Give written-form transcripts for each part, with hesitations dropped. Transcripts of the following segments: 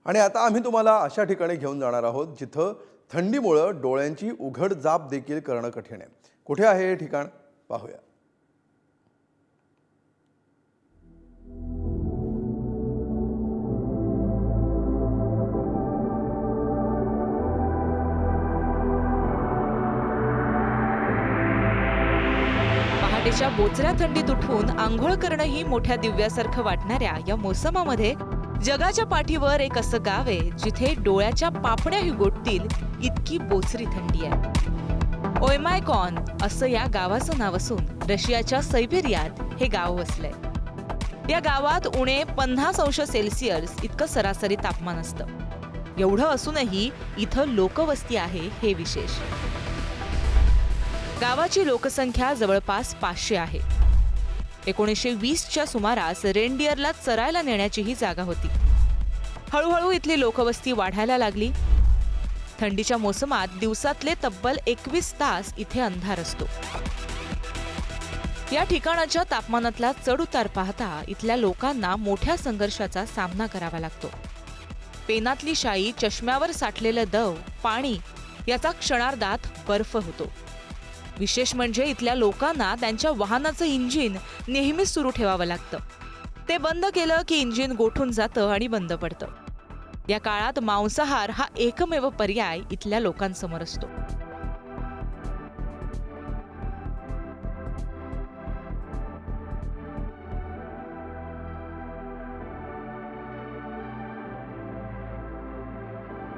आणि आता आम्ही तुम्हाला अशा ठिकाणी घेऊन जाणार आहोत जिथं थंडीमुळे डोळ्यांची उघड जाप देखील करणं कठीण आहे। कुठे आहे हे ठिकाण पाहूया। पहाटेच्या बोचऱ्या थंडीत उठून आंघोळ करणं ही मोठ्या दिव्यासारखं वाटणाऱ्या या मोसमामध्ये जगाच्या पाठीवर एक असं गाव आहे जिथे डोळ्याच्या पापण्याही गोठतील इतकी बोचरी थंडी आहे। ओयमायकॉन असं या गावाचं नाव असून रशियाच्या सायबेरियात हे गाव वसलंय। या गावात उणे 50 अंश सेल्सिअस इतकं सरासरी तापमान असतं। एवढं असूनही इथं लोकवस्ती आहे हे विशेष। गावाची लोकसंख्या जवळपास 500 आहे। 1920च्या सुमारास रेनडिअरला चरायला नेण्याची ही जागा होती। हळूहळू इथली लोकवस्ती वाढायला लागली। थंडीच्या मोसमात दिवसातले तब्बल 21 तास इथे अंधार असतो। या ठिकाणाच्या तापमानातला चढउतार पाहता इथल्या लोकांना मोठ्या संघर्षाचा सामना करावा लागतो। पेनातली शाई, चष्म्यावर साठलेलं दव, पाणी याचा क्षणार्धात बर्फ होतो। विशेष म्हणजे इथल्या लोकांना त्यांच्या वाहनाचं इंजिन नेहमीच सुरू ठेवावं लागतं। ते बंद केलं की इंजिन गोठून जातं आणि बंद पडतं। या काळात मांसाहार हा एकमेव पर्याय इथल्या लोकांसमोर असतो।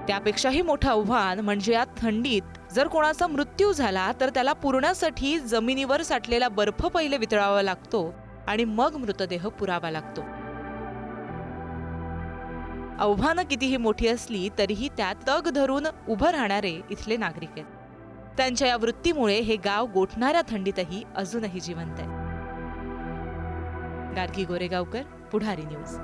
त्यापेक्षाही मोठं आव्हान म्हणजे या थंडीत जर कोणाचा मृत्यू झाला तर त्याला पुरण्यासाठी जमिनीवर साठलेला बर्फ पहिले वितळावा लागतो आणि मग मृतदेह पुरावा लागतो। आव्हानं कितीही मोठी असली तरीही त्यात तग धरून उभं राहणारे इथले नागरिक आहेत। त्यांच्या या वृत्तीमुळे हे गाव गोठणाऱ्या थंडीतही अजूनही जिवंत आहे। गार्गी गोरेगावकर, पुढारी न्यूज।